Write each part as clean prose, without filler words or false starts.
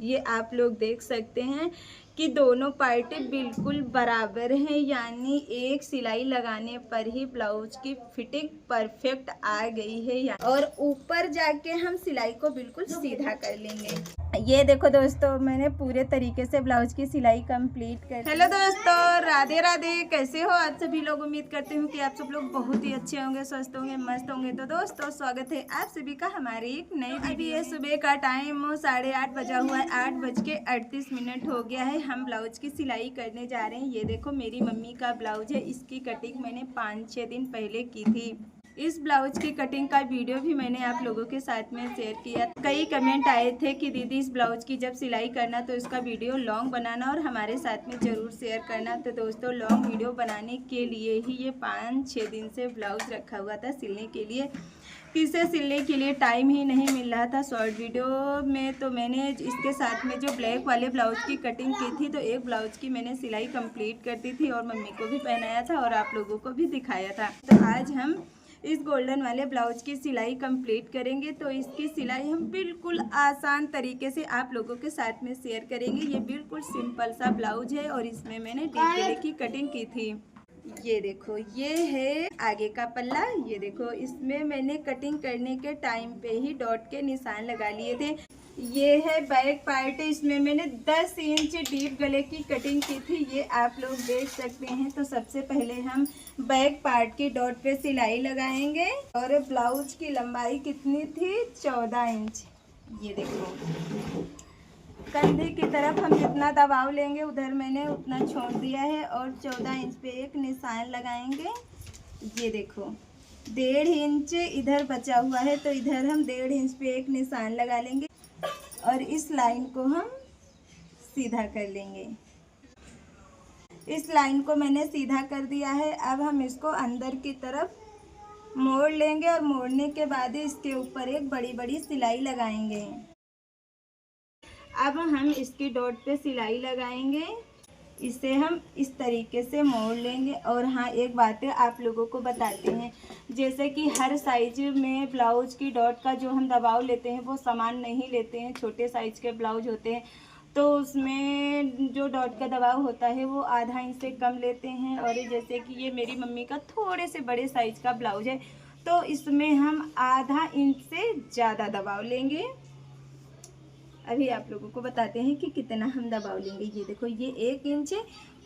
ये आप लोग देख सकते हैं कि दोनों पार्ट बिल्कुल बराबर हैं, यानी एक सिलाई लगाने पर ही ब्लाउज की फिटिंग परफेक्ट आ गई है। और ऊपर जाके हम सिलाई को बिल्कुल सीधा कर लेंगे। ये देखो दोस्तों, मैंने पूरे तरीके से ब्लाउज की सिलाई कंप्लीट कर। हेलो दोस्तों, राधे राधे। कैसे हो आप सभी लोग? उम्मीद करती हूँ कि आप सब लोग बहुत ही अच्छे होंगे, स्वस्थ होंगे, मस्त होंगे। तो दोस्तों, स्वागत है आप सभी का हमारे एक नई वीडियो में। सुबह का टाइम 8:30 बजा हुआ है, 8:38 हो गया है। हम ब्लाउज की सिलाई करने जा रहे हैं। ये देखो मेरी मम्मी का ब्लाउज है, इसकी कटिंग मैंने 5-6 दिन पहले की थी। इस ब्लाउज की कटिंग का वीडियो भी मैंने आप लोगों के साथ में शेयर किया। कई कमेंट आए थे कि दीदी इस ब्लाउज की जब सिलाई करना तो इसका वीडियो लॉन्ग बनाना और हमारे साथ में ज़रूर शेयर करना। तो दोस्तों, लॉन्ग वीडियो बनाने के लिए ही ये 5-6 दिन से ब्लाउज रखा हुआ था सिलने के लिए। इसे सिलने के लिए टाइम ही नहीं मिल रहा था। शॉर्ट वीडियो में तो मैंने इसके साथ में जो ब्लैक वाले ब्लाउज की कटिंग की थी, तो एक ब्लाउज की मैंने सिलाई कंप्लीट कर दी थी और मम्मी को भी पहनाया था और आप लोगों को भी दिखाया था। तो आज हम इस गोल्डन वाले ब्लाउज की सिलाई कंप्लीट करेंगे। तो इसकी सिलाई हम बिल्कुल आसान तरीके से आप लोगों के साथ में शेयर करेंगे। ये बिल्कुल सिंपल सा ब्लाउज है और इसमें मैंने डीप गले की कटिंग की थी। ये देखो, ये है आगे का पल्ला। ये देखो, इसमें मैंने कटिंग करने के टाइम पे ही डॉट के निशान लगा लिए थे। ये है बैक पार्ट, इसमें मैंने 10 इंच डीप गले की कटिंग की थी, ये आप लोग देख सकते हैं। तो सबसे पहले हम बैक पार्ट की डॉट पे सिलाई लगाएंगे। और ब्लाउज की लंबाई कितनी थी? 14 इंच। ये देखो, कंधे की तरफ हम जितना दबाव लेंगे उधर मैंने उतना छोड़ दिया है और 14 इंच पे एक निशान लगाएंगे। ये देखो, 1.5 इंच इधर बचा हुआ है, तो इधर हम 1.5 इंच पे एक निशान लगा लेंगे और इस लाइन को हम सीधा कर लेंगे। इस लाइन को मैंने सीधा कर दिया है। अब हम इसको अंदर की तरफ मोड़ लेंगे और मोड़ने के बाद इसके ऊपर एक बड़ी बड़ी सिलाई लगाएंगे। अब हम इसकी डॉट पे सिलाई लगाएंगे। इसे हम इस तरीके से मोड़ लेंगे। और हाँ, एक बात है आप लोगों को बताते हैं, जैसे कि हर साइज में ब्लाउज की डॉट का जो हम दबाव लेते हैं वो समान नहीं लेते हैं। छोटे साइज के ब्लाउज होते हैं तो उसमें जो डॉट का दबाव होता है वो आधा इंच से कम लेते हैं। और जैसे कि ये मेरी मम्मी का थोड़े से बड़े साइज का ब्लाउज है, तो इसमें हम आधा इंच से ज़्यादा दबाव लेंगे। अभी आप लोगों को बताते हैं कि कितना हम दबाव लेंगे। ये देखो, ये 1 इंच,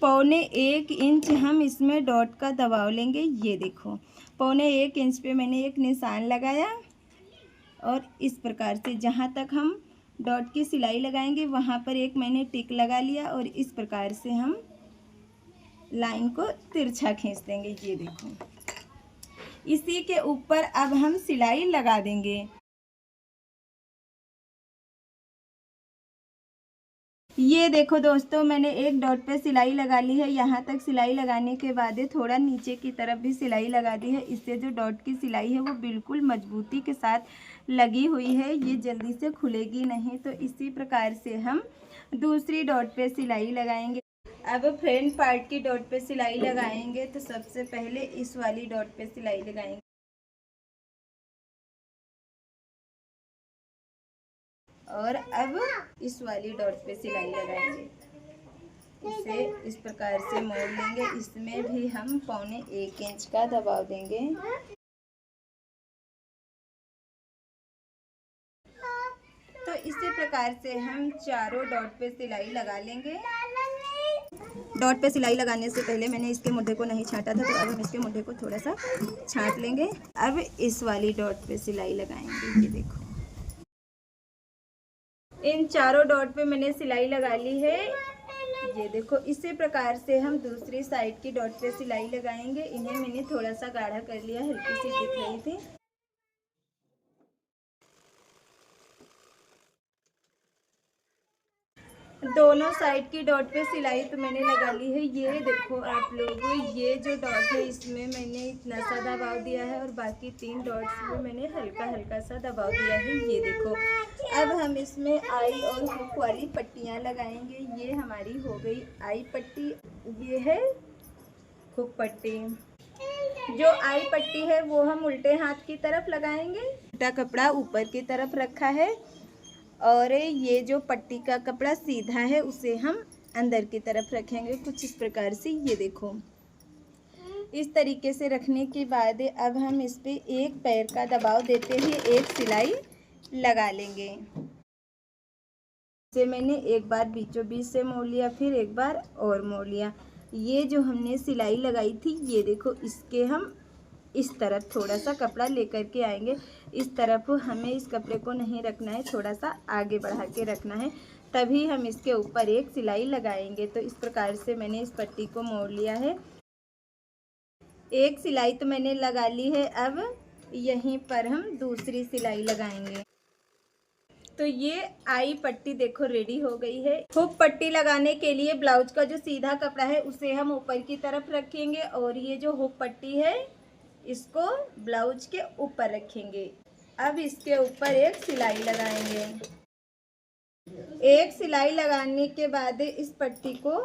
1.25 इंच हम इसमें डॉट का दबाव लेंगे। ये देखो, 1.25 इंच पे मैंने एक निशान लगाया और इस प्रकार से जहाँ तक हम डॉट की सिलाई लगाएंगे वहाँ पर एक मैंने टिक लगा लिया और इस प्रकार से हम लाइन को तिरछा खींच देंगे। ये देखो, इसी के ऊपर अब हम सिलाई लगा देंगे। ये देखो दोस्तों, मैंने एक डॉट पे सिलाई लगा ली है। यहाँ तक सिलाई लगाने के बाद थोड़ा नीचे की तरफ भी सिलाई लगा दी है। इससे जो डॉट की सिलाई है वो बिल्कुल मजबूती के साथ लगी हुई है, ये जल्दी से खुलेगी नहीं। तो इसी प्रकार से हम दूसरी डॉट पे सिलाई लगाएंगे। अब फ्रंट पार्ट की डॉट पे सिलाई लगाएंगे। तो सबसे पहले इस वाली डॉट पे सिलाई लगाएंगे और अब इस वाली डॉट पे सिलाई लगाएंगे। इसे इस प्रकार से मोड़ लेंगे। इसमें भी हम 1.25 इंच का दबाव देंगे। तो इसी प्रकार से हम चारों डॉट पे सिलाई लगा लेंगे। डॉट पे सिलाई लगाने से पहले मैंने इसके मुड्ढे को नहीं छाटा था, तो अब हम इसके मुड्ढे को थोड़ा सा छाट लेंगे। अब इस वाली डॉट पे सिलाई लगाएंगे। ये देखो, इन चारों डॉट पे मैंने सिलाई लगा ली है। ये देखो, इसी प्रकार से हम दूसरी साइड की डॉट पे सिलाई लगाएंगे। इन्हें मैंने थोड़ा सा गाढ़ा कर लिया, हल्की सी दिख रही थी। दोनों साइड की डॉट पे सिलाई तो मैंने लगा ली है। ये देखो आप लोग, ये जो डॉट है इसमें मैंने इतना सा दबाव दिया है और बाकी 3 डॉट्स में मैंने हल्का हल्का सा दबाव दिया है। ये देखो, अब हम इसमें आई और हुक वाली पट्टियाँ लगाएंगे। ये हमारी हो गई आई पट्टी, ये है हुक पट्टी। जो आई पट्टी है वो हम उल्टे हाथ की तरफ लगाएंगे। उल्टा कपड़ा ऊपर की तरफ रखा है और ये जो पट्टी का कपड़ा सीधा है उसे हम अंदर की तरफ रखेंगे कुछ इस प्रकार से। ये देखो इस तरीके से रखने के बाद अब हम इस पे एक पैर का दबाव देते हुए एक सिलाई लगा लेंगे। इसे मैंने एक बार बीचों बीच से मोड़ लिया, फिर एक बार और मोड़ लिया। ये जो हमने सिलाई लगाई थी ये देखो, इसके हम इस तरफ थोड़ा सा कपड़ा लेकर के आएंगे। इस तरफ हमें इस कपड़े को नहीं रखना है, थोड़ा सा आगे बढ़ा के रखना है, तभी हम इसके ऊपर एक सिलाई लगाएंगे। तो इस प्रकार से मैंने इस पट्टी को मोड़ लिया है। एक सिलाई तो मैंने लगा ली है, अब यहीं पर हम दूसरी सिलाई लगाएंगे। तो ये आई पट्टी देखो रेडी हो गई है। हुक पट्टी लगाने के लिए ब्लाउज का जो सीधा कपड़ा है उसे हम ऊपर की तरफ रखेंगे और ये जो हुक पट्टी है इसको ब्लाउज के ऊपर रखेंगे। अब इसके ऊपर एक सिलाई लगाएंगे। एक सिलाई लगाने के बाद इस पट्टी को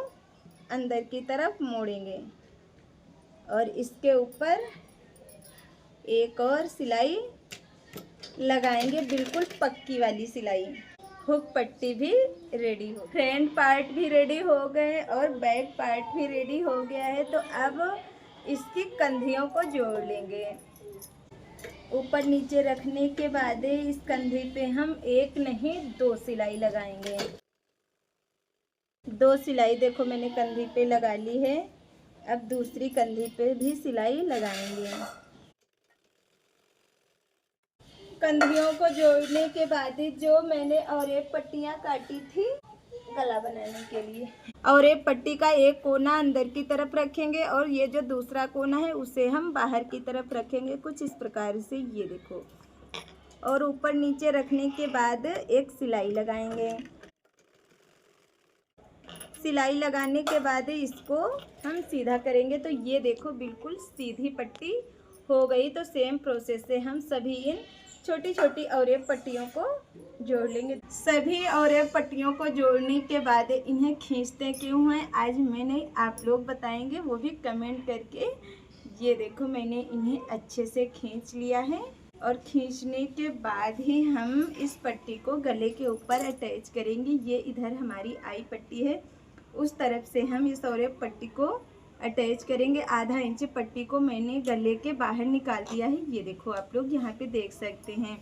अंदर की तरफ मोड़ेंगे और इसके ऊपर एक और सिलाई लगाएंगे, बिल्कुल पक्की वाली सिलाई। हुक पट्टी भी रेडी हो, फ्रंट पार्ट भी रेडी हो गए और बैक पार्ट भी रेडी हो गया है। तो अब इसकी कंधियों को जोड़ लेंगे। ऊपर नीचे रखने के बाद इस कंधी पे हम एक नहीं दो सिलाई लगाएंगे। दो सिलाई देखो मैंने कंधी पे लगा ली है। अब दूसरी कंधी पे भी सिलाई लगाएंगे। कंधियों को जोड़ने के बाद जो मैंने और एक पट्टियाँ काटी थी गला बनाने के लिए, और एक पट्टी का एक कोना अंदर की तरफ रखेंगे और ये जो दूसरा कोना है उसे हम बाहर की तरफ रखेंगे कुछ इस प्रकार से। ये देखो, और ऊपर नीचे रखने के बाद एक सिलाई लगाएंगे। सिलाई लगाने के बाद इसको हम सीधा करेंगे। तो ये देखो बिल्कुल सीधी पट्टी हो गई। तो सेम प्रोसेस से हम सभी इन छोटी छोटी और एक पट्टियों को जोड़ लेंगे। सभी और एक पट्टियों को जोड़ने के बाद इन्हें खींचते क्यों हैं आज मैंने आप लोग बताएंगे, वो भी कमेंट करके। ये देखो मैंने इन्हें अच्छे से खींच लिया है और खींचने के बाद ही हम इस पट्टी को गले के ऊपर अटैच करेंगे। ये इधर हमारी आई पट्टी है, उस तरफ से हम इस और एक पट्टी को अटैच करेंगे। आधा इंच पट्टी को मैंने गले के बाहर निकाल दिया है। ये देखो आप लोग यहाँ पे देख सकते हैं।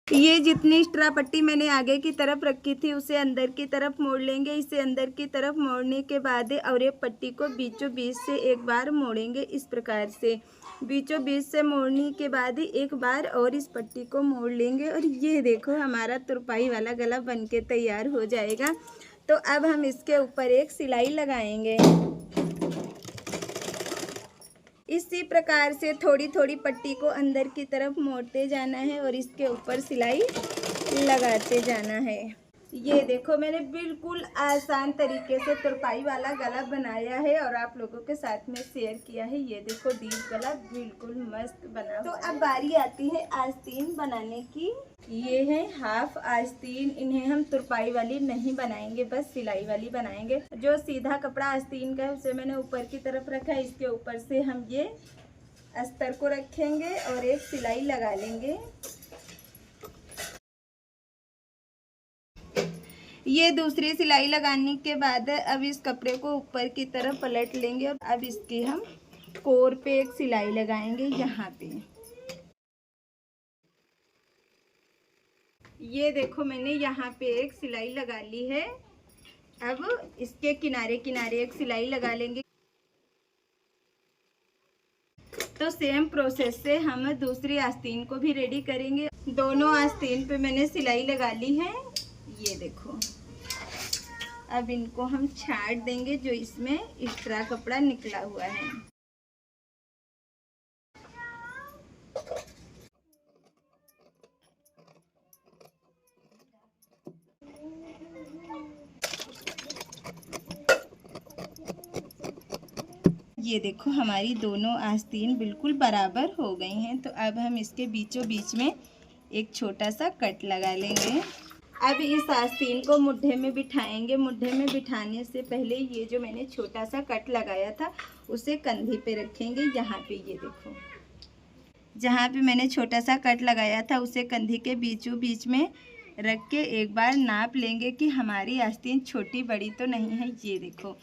ये जितनी एक्स्ट्रा पट्टी मैंने आगे की तरफ रखी थी उसे अंदर की तरफ मोड़ लेंगे। इसे अंदर की तरफ मोड़ने के बाद और एक पट्टी को बीचों बीच से एक बार मोड़ेंगे इस प्रकार से। बीचों बीच से मोड़ने के बाद एक बार और इस पट्टी को मोड़ लेंगे और ये देखो हमारा तुरपाई वाला गला बनके तैयार हो जाएगा। तो अब हम इसके ऊपर एक सिलाई लगाएंगे। इसी प्रकार से थोड़ी थोड़ी पट्टी को अंदर की तरफ मोड़ते जाना है और इसके ऊपर सिलाई लगाते जाना है। ये देखो मैंने बिल्कुल आसान तरीके से तुरपाई वाला गला बनाया है और आप लोगों के साथ में शेयर किया है। ये देखो डीप गला बिल्कुल मस्त बना। तो अब बारी आती है आस्तीन बनाने की। ये है हाफ आस्तीन। इन्हें हम तुरपाई वाली नहीं बनाएंगे, बस सिलाई वाली बनाएंगे। जो सीधा कपड़ा आस्तीन का है उसे मैंने ऊपर की तरफ रखा है। इसके ऊपर से हम ये अस्तर को रखेंगे और एक सिलाई लगा लेंगे। ये दूसरी सिलाई लगाने के बाद अब इस कपड़े को ऊपर की तरफ पलट लेंगे और अब इसके हम कोर पे एक सिलाई लगाएंगे यहाँ पे। ये देखो मैंने यहाँ पे एक सिलाई लगा ली है। अब इसके किनारे किनारे एक सिलाई लगा लेंगे। तो सेम प्रोसेस से हम दूसरी आस्तीन को भी रेडी करेंगे। दोनों आस्तीन पे मैंने सिलाई लगा ली है। ये देखो अब इनको हम छाट देंगे जो इसमें एक्स्ट्रा कपड़ा निकला हुआ है। ये देखो हमारी दोनों आस्तीन बिल्कुल बराबर हो गई हैं। तो अब हम इसके बीचों बीच में एक छोटा सा कट लगा लेंगे। अब इस आस्तीन को मुड्ढे में बिठाएंगे। मुड्ढे में बिठाने से पहले ये जो मैंने छोटा सा कट लगाया था उसे कंधे पे रखेंगे। यहाँ पे ये देखो जहाँ पे मैंने छोटा सा कट लगाया था उसे कंधे के बीचों बीच में रख के एक बार नाप लेंगे कि हमारी आस्तीन छोटी बड़ी तो नहीं है। ये देखो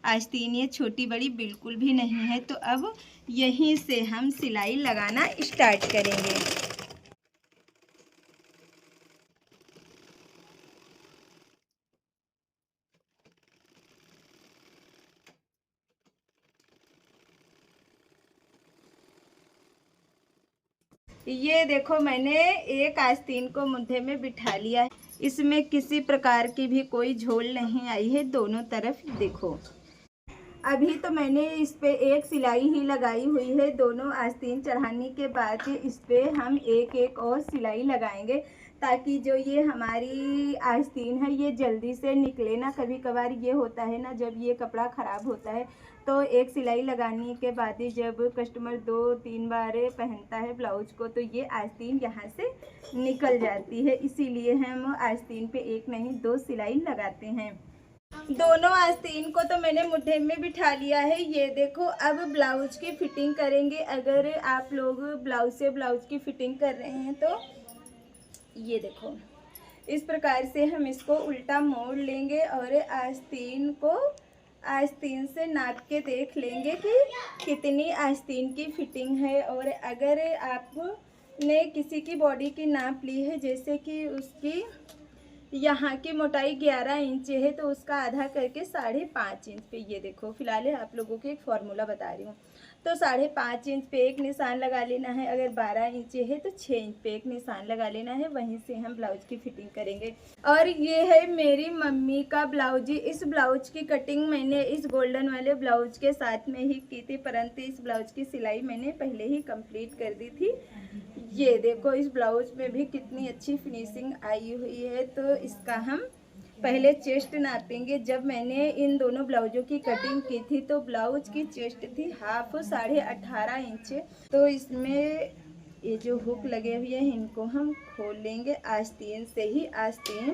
आस्तीन ये छोटी बड़ी बिल्कुल भी नहीं है। तो अब यहीं से हम सिलाई लगाना स्टार्ट करेंगे। ये देखो मैंने एक आस्तीन को मुद्दे में बिठा लिया है। इसमें किसी प्रकार की भी कोई झोल नहीं आई है दोनों तरफ। देखो अभी तो मैंने इस पे एक सिलाई ही लगाई हुई है। दोनों आस्तीन चढ़ाने के बाद इस पे हम एक एक और सिलाई लगाएंगे ताकि जो ये हमारी आस्तीन है ये जल्दी से निकले ना। कभी कभार ये होता है ना, जब ये कपड़ा ख़राब होता है तो एक सिलाई लगाने के बाद ही जब कस्टमर 2-3 बार पहनता है ब्लाउज को तो ये आस्तीन यहाँ से निकल जाती है। इसीलिए हम आस्तीन पे एक नहीं 2 सिलाई लगाते हैं। दोनों आस्तीन को तो मैंने मुट्ठे में बिठा लिया है। ये देखो अब ब्लाउज की फिटिंग करेंगे। अगर आप लोग ब्लाउज से ब्लाउज की फिटिंग कर रहे हैं तो ये देखो इस प्रकार से हम इसको उल्टा मोड़ लेंगे और आस्तीन से नाप के देख लेंगे कि कितनी आस्तीन की फिटिंग है। और अगर आपने किसी की बॉडी की नाप ली है, जैसे कि उसकी यहाँ की मोटाई 11 इंच है तो उसका आधा करके 5.5 इंच पे, ये देखो फिलहाल आप लोगों को एक फार्मूला बता रही हूँ, तो 5.5 इंच पे एक निशान लगा लेना है। अगर 12 इंच है तो 6 इंच पे एक निशान लगा लेना है। वहीं से हम ब्लाउज की फिटिंग करेंगे। और ये है मेरी मम्मी का ब्लाउज। इस ब्लाउज की कटिंग मैंने इस गोल्डन वाले ब्लाउज के साथ में ही की थी, परंतु इस ब्लाउज की सिलाई मैंने पहले ही कंप्लीट कर दी थी। ये देखो इस ब्लाउज में भी कितनी अच्छी फिनिशिंग आई हुई है। तो इसका हम पहले चेस्ट नापेंगे। जब मैंने इन दोनों ब्लाउजों की कटिंग की थी तो ब्लाउज की चेस्ट थी हाफ 18.5 इंच। तो इसमें ये जो हुक लगे हुए हैं इनको हम खोल लेंगे। आस्तीन से ही आस्तीन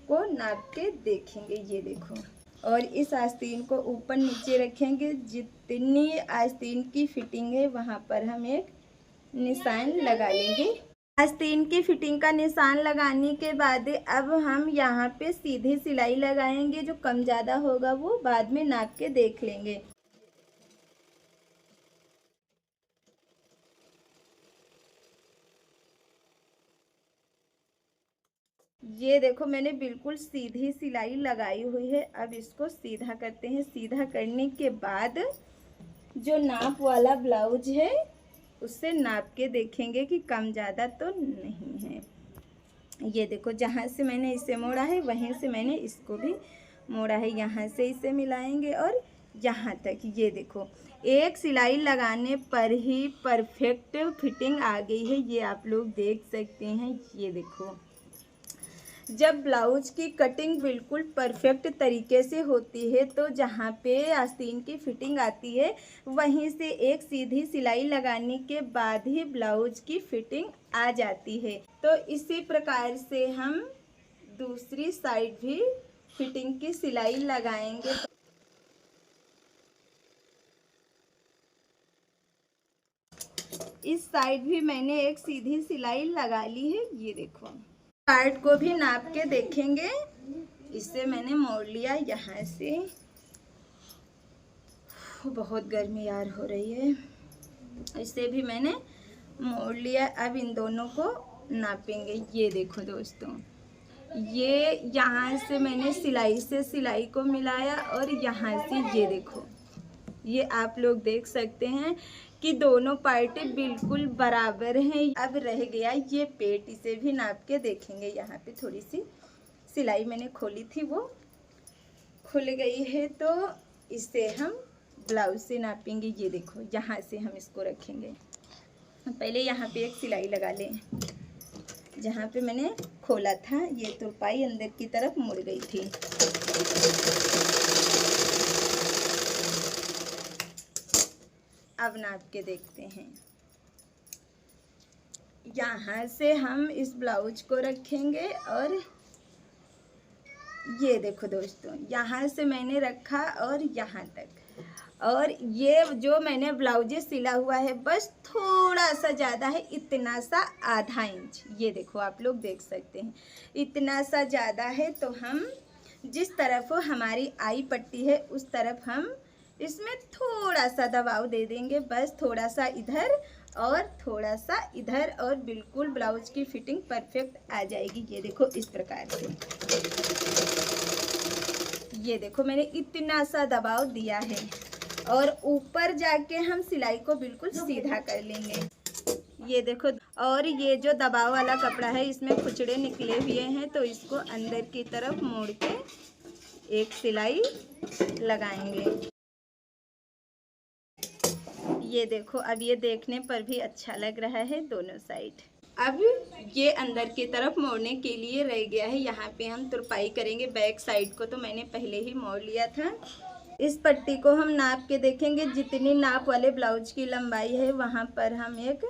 को नाप के देखेंगे। ये देखो और इस आस्तीन को ऊपर नीचे रखेंगे। जितनी आस्तीन की फिटिंग है वहाँ पर हम एक निशान लगा लेंगे। आस्तीन की फिटिंग का निशान लगाने के बाद अब हम यहाँ पे सीधी सिलाई लगाएंगे। जो कम ज़्यादा होगा वो बाद में नाप के देख लेंगे। ये देखो मैंने बिल्कुल सीधी सिलाई लगाई हुई है। अब इसको सीधा करते हैं। सीधा करने के बाद जो नाप वाला ब्लाउज है उससे नाप के देखेंगे कि कम ज़्यादा तो नहीं है। ये देखो जहाँ से मैंने इसे मोड़ा है वहीं से मैंने इसको भी मोड़ा है। यहाँ से इसे मिलाएंगे और यहाँ तक। ये देखो एक सिलाई लगाने पर ही परफेक्ट फिटिंग आ गई है। ये आप लोग देख सकते हैं। ये देखो जब ब्लाउज की कटिंग बिल्कुल परफेक्ट तरीके से होती है तो जहाँ पे आस्तीन की फिटिंग आती है वहीं से एक सीधी सिलाई लगाने के बाद ही ब्लाउज की फिटिंग आ जाती है। तो इसी प्रकार से हम दूसरी साइड भी फिटिंग की सिलाई लगाएंगे। इस साइड भी मैंने एक सीधी सिलाई लगा ली है। ये देखो पार्ट को भी नाप के देखेंगे। इसे मैंने मोड़ लिया यहाँ से। बहुत गर्मी यार हो रही है। इसे भी मैंने मोड़ लिया। अब इन दोनों को नापेंगे। ये देखो दोस्तों ये यहाँ से मैंने सिलाई से सिलाई को मिलाया और यहाँ से ये देखो ये आप लोग देख सकते हैं कि दोनों पार्टी बिल्कुल बराबर हैं। अब रह गया ये पेट, इसे भी नाप के देखेंगे। यहाँ पे थोड़ी सी सिलाई मैंने खोली थी वो खुल गई है तो इसे हम ब्लाउज से नापेंगे। ये देखो यहाँ से हम इसको रखेंगे। पहले यहाँ पे एक सिलाई लगा लें। जहाँ पे मैंने खोला था ये तुरपाई अंदर की तरफ मुड़ गई थी। अब नाप के देखते हैं। यहाँ से हम इस ब्लाउज को रखेंगे और ये देखो दोस्तों यहाँ से मैंने रखा और यहाँ तक। और ये जो मैंने ब्लाउज सिला हुआ है बस थोड़ा सा ज़्यादा है, इतना सा आधा इंच, ये देखो आप लोग देख सकते हैं इतना सा ज़्यादा है। तो हम जिस तरफ हमारी आई पट्टी है उस तरफ हम इसमें थोड़ा सा दबाव दे देंगे, बस थोड़ा सा इधर और थोड़ा सा इधर, और बिल्कुल ब्लाउज की फिटिंग परफेक्ट आ जाएगी। ये देखो इस प्रकार से, ये देखो मैंने इतना सा दबाव दिया है और ऊपर जाके हम सिलाई को बिल्कुल सीधा कर लेंगे। ये देखो, और ये जो दबाव वाला कपड़ा है इसमें खुचड़े निकले हुए हैं, तो इसको अंदर की तरफ मोड़ के एक सिलाई लगाएंगे। ये देखो, अब ये देखने पर भी अच्छा लग रहा है दोनों साइड। अब ये अंदर की तरफ मोड़ने के लिए रह गया है, यहाँ पे हम तुरपाई करेंगे। बैक साइड को तो मैंने पहले ही मोड़ लिया था। इस पट्टी को हम नाप के देखेंगे, जितनी नाप वाले ब्लाउज की लंबाई है वहाँ पर हम एक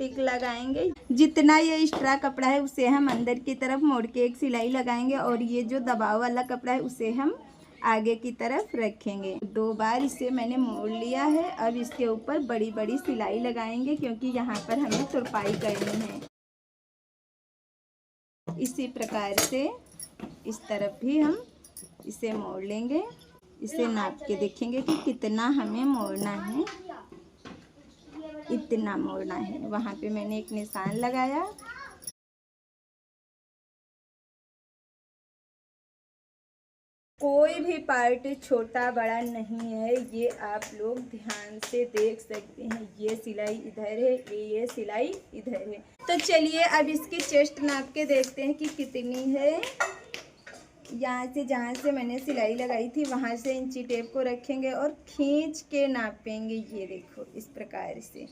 टिक लगाएंगे। जितना ये एक्स्ट्रा कपड़ा है उसे हम अंदर की तरफ मोड़ के एक सिलाई लगाएंगे, और ये जो दबाव वाला कपड़ा है उसे हम आगे की तरफ रखेंगे। 2 बार इसे मैंने मोड़ लिया है। अब इसके ऊपर बड़ी बड़ी सिलाई लगाएंगे, क्योंकि यहाँ पर हमें तुरपाई करनी है। इसी प्रकार से इस तरफ भी हम इसे मोड़ लेंगे। इसे नाप के देखेंगे कि कितना हमें मोड़ना है, इतना मोड़ना है। वहाँ पे मैंने एक निशान लगाया। कोई भी पार्ट छोटा बड़ा नहीं है, ये आप लोग ध्यान से देख सकते हैं। ये सिलाई इधर है, ये सिलाई इधर है। तो चलिए अब इसकी चेस्ट नाप के देखते हैं कि कितनी है। यहाँ से जहाँ से मैंने सिलाई लगाई थी वहाँ से इंची टेप को रखेंगे और खींच के नापेंगे। ये देखो इस प्रकार से,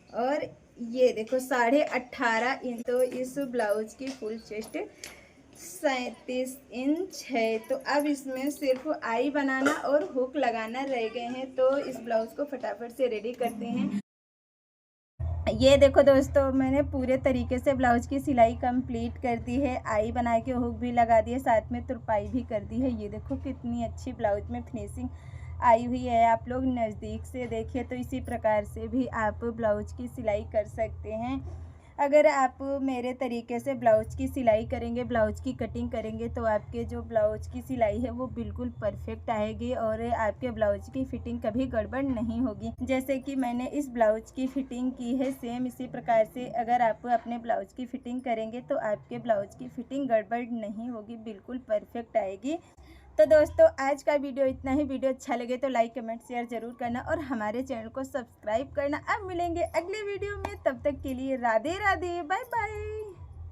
और ये देखो 18.5 इंच। तो इस ब्लाउज की फुल चेस्ट 37 इंच है। तो अब इसमें सिर्फ आई बनाना और हुक लगाना रह गए हैं, तो इस ब्लाउज को फटाफट से रेडी करते हैं। ये देखो दोस्तों, मैंने पूरे तरीके से ब्लाउज की सिलाई कंप्लीट कर दी है। आई बना के हुक भी लगा दिए, साथ में तुरपाई भी कर दी है। ये देखो कितनी अच्छी ब्लाउज में फिनिशिंग आई हुई है। आप लोग नज़दीक से देखिए तो इसी प्रकार से भी आप ब्लाउज की सिलाई कर सकते हैं। अगर आप मेरे तरीके से ब्लाउज की सिलाई करेंगे, ब्लाउज की कटिंग करेंगे, तो आपके जो ब्लाउज की सिलाई है वो बिल्कुल परफेक्ट आएगी और आपके ब्लाउज की फिटिंग कभी गड़बड़ नहीं होगी। जैसे कि मैंने इस ब्लाउज की फिटिंग की है, सेम इसी प्रकार से अगर आप अपने ब्लाउज की फिटिंग करेंगे तो आपके ब्लाउज की फिटिंग गड़बड़ नहीं होगी, बिल्कुल परफेक्ट आएगी। तो दोस्तों आज का वीडियो इतना ही। वीडियो अच्छा लगे तो लाइक कमेंट शेयर ज़रूर करना और हमारे चैनल को सब्सक्राइब करना। अब मिलेंगे अगले वीडियो में, तब तक के लिए राधे राधे, बाय बाय।